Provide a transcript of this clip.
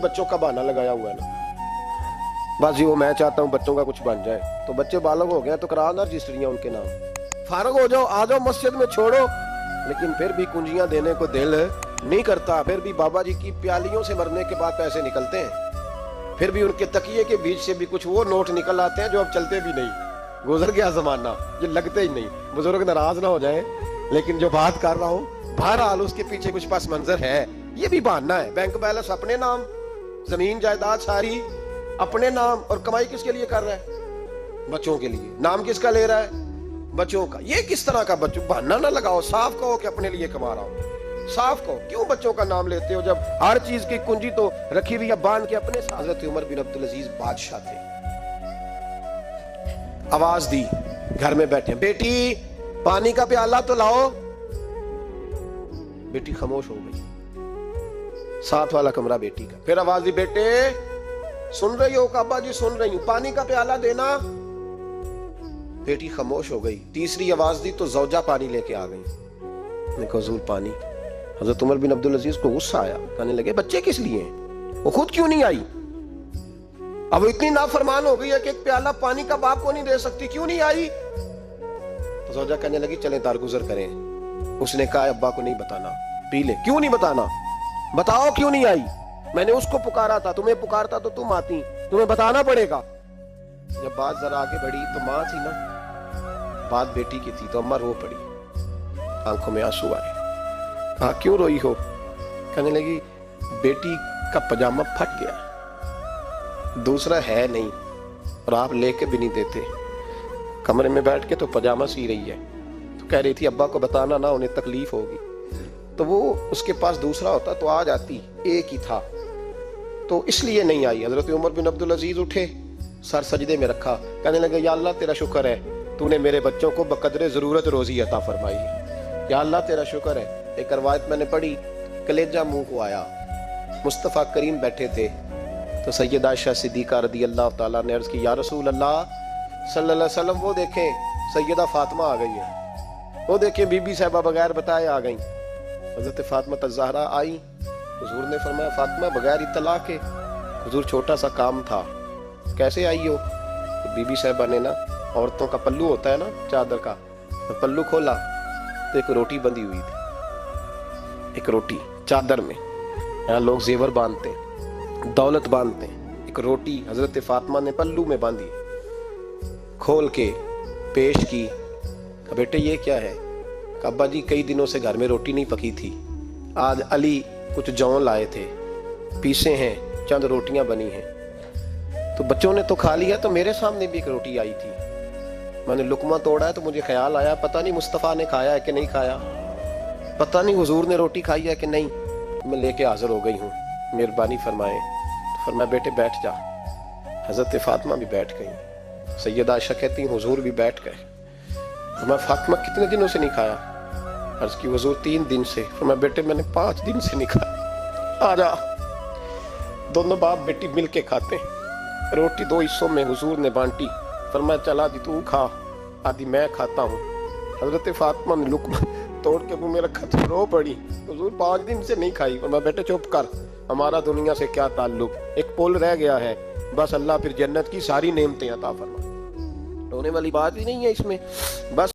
बच्चों का बहाना लगाया हुआ है ना, बस जी वो मैं चाहता हूँ बच्चों का कुछ बन जाए। तो बच्चे बालग हो गए तो करा ना रजिस्ट्रियाँ उनके नाम, फारग हो जाओ, आ जाओ मस्जिद में छोड़ो। लेकिन फिर भी कुंजियां देने को दिल नहीं करता। फिर भी बाबा जी की प्यालियों से मरने के बाद पैसे निकलते हैं, फिर भी उनके तकिए के बीच से भी कुछ वो नोट निकल आते हैं जो अब चलते भी नहीं। गुजर गया जमाना, ये लगते ही नहीं। बुजुर्ग नाराज ना हो जाए, लेकिन जो बात कर रहा हूँ बहरहाल उसके पीछे कुछ पास मंजर है। ये भी बहाना है। बैंक बैलेंस अपने नाम, जमीन जायदाद सारी अपने नाम, और कमाई किसके लिए कर रहा है? बच्चों के लिए। नाम किसका ले रहा है? बच्चों का। ये किस तरह का बच्चों? बहाना ना लगाओ, साफ कहो कि अपने लिए कमा रहा हूं। साफ कहो, क्यों बच्चों का नाम लेते हो जब हर चीज की कुंजी तो रखी हुई है बांध के अपने। हजरत उमर बिन अब्दुल अजीज बादशाह थे, आवाज दी, घर में बैठे, बेटी पानी का प्याला तो लाओ। बेटी खामोश हो गई। साथ वाला कमरा बेटी का। फिर आवाज दी, बेटे सुन रही हो? काबा जी सुन रही हूं, पानी का प्याला देना। बेटी खामोश हो गई। तीसरी आवाज दी तो जौजा पानी लेके आ गई। देखो हुजूर पानी। हजरत उमर बिन अब्दुल अजीज को गुस्सा आया, कहने लगे बच्चे किस लिए हैं? वो खुद क्यों नहीं आई? अब इतनी नाफरमान हो गई है कि एक प्याला पानी का बाप को नहीं दे सकती, क्यों नहीं आई? तो जौजा कहने लगी चले दारगुजर करें। उसने कहा अब्बा को नहीं बताना, पी ले। क्यों नहीं बताना? बताओ क्यों नहीं आई? मैंने उसको पुकारा था, तुम्हें पुकारता तो तुम आती, तुम्हें बताना पड़ेगा। जब बात जरा आगे बढ़ी तो माँ थी ना, बात बेटी की थी, तो अम्मा रो पड़ी, आंखों में आंसू आए। कहा क्यों रोई हो? कहने लगी बेटी का पजामा फट गया, दूसरा है नहीं, और आप लेके भी नहीं देते। कमरे में बैठ के तो पजामा सी रही है, तो कह रही थी अब्बा को बताना ना, उन्हें तकलीफ होगी। तो वो उसके पास दूसरा होता तो आ जाती, एक ही था, तो इसलिए नहीं आई। हजरत उमर बिन अब्दुल अजीज उठे, सर सजदे में रखा, कहने लगे या अल्लाह तेरा शुक्र है तूने मेरे बच्चों को बकदरे जरूरत रोजी अता फरमाई है। या अल्लाह तेरा शुक्र है। एक रवायत मैंने पढ़ी, कलेजा मुंह को आया। मुस्तफ़ा करीम बैठे थे तो सैयदा आयशा सिद्दीक़ा रदी अल्लाह ताला ने अर्ज की, या रसूल अल्लाह सल्लल्लाहु अलैहि वसल्लम वो देखें सैयदा फातिमा आ गई है, वो देखें बीबी साहिबा बगैर बताए आ गई। हजरत फातिमा तज़हरा आई, हुजूर ने फरमाया फातिमा बगैर इत्तला के। हुजूर छोटा सा काम था, कैसे आई हो? तो बीबी साहिबा ने ना, औरतों का पल्लू होता है ना चादर का, तो पल्लू खोला तो एक रोटी बंधी हुई थी, एक रोटी चादर में। यहाँ लोग जेवर बांधते हैं, दौलत बांधते हैं, एक रोटी हजरत फातिमा ने पल्लू में बांधी, खोल के पेश की। बेटे ये क्या है? अब्बा जी कई दिनों से घर में रोटी नहीं पकी थी, आज अली कुछ जौ लाए थे, पीसे हैं, चंद रोटियां बनी हैं। तो बच्चों ने तो खा लिया, तो मेरे सामने भी एक रोटी आई थी, मैंने लुकमा तोड़ा है तो मुझे ख्याल आया पता नहीं मुस्तफ़ा ने खाया है कि नहीं खाया, पता नहीं हुजूर ने रोटी खाई है कि नहीं, मैं लेके हाजिर हो गई हूँ, मेहरबानी फरमाएं। तो फरमाया बेटे बैठ जा। हजरत फातिमा भी बैठ गई। सैयदा आयशा कहती हुजूर भी बैठ गए। फरमाया फातिमा कितने दिनों से नहीं खाया? अर्ज की हुजूर 3 दिन से। फरमाया बेटे मैंने 5 दिन से नहीं खाया, आ जा। दोनों बाप बेटी मिल के खाते हैं। रोटी 2 हिस्सों में हुजूर ने बांटी। फरमाया चला आदि तू खा, आदि मैं खाता हूँ। हजरत फातिमा ने लुकमा तोड़ के मुंह में रखा तो रो पड़ी, हुजूर 5 दिन से नहीं खाई। फरमाया बेटे चुप कर, हमारा दुनिया से क्या ताल्लुक, एक पुल रह गया है, बस अल्लाह फिर जन्नत की सारी नेमतें अता फरमा। रोने वाली बात ही नहीं है इसमें, बस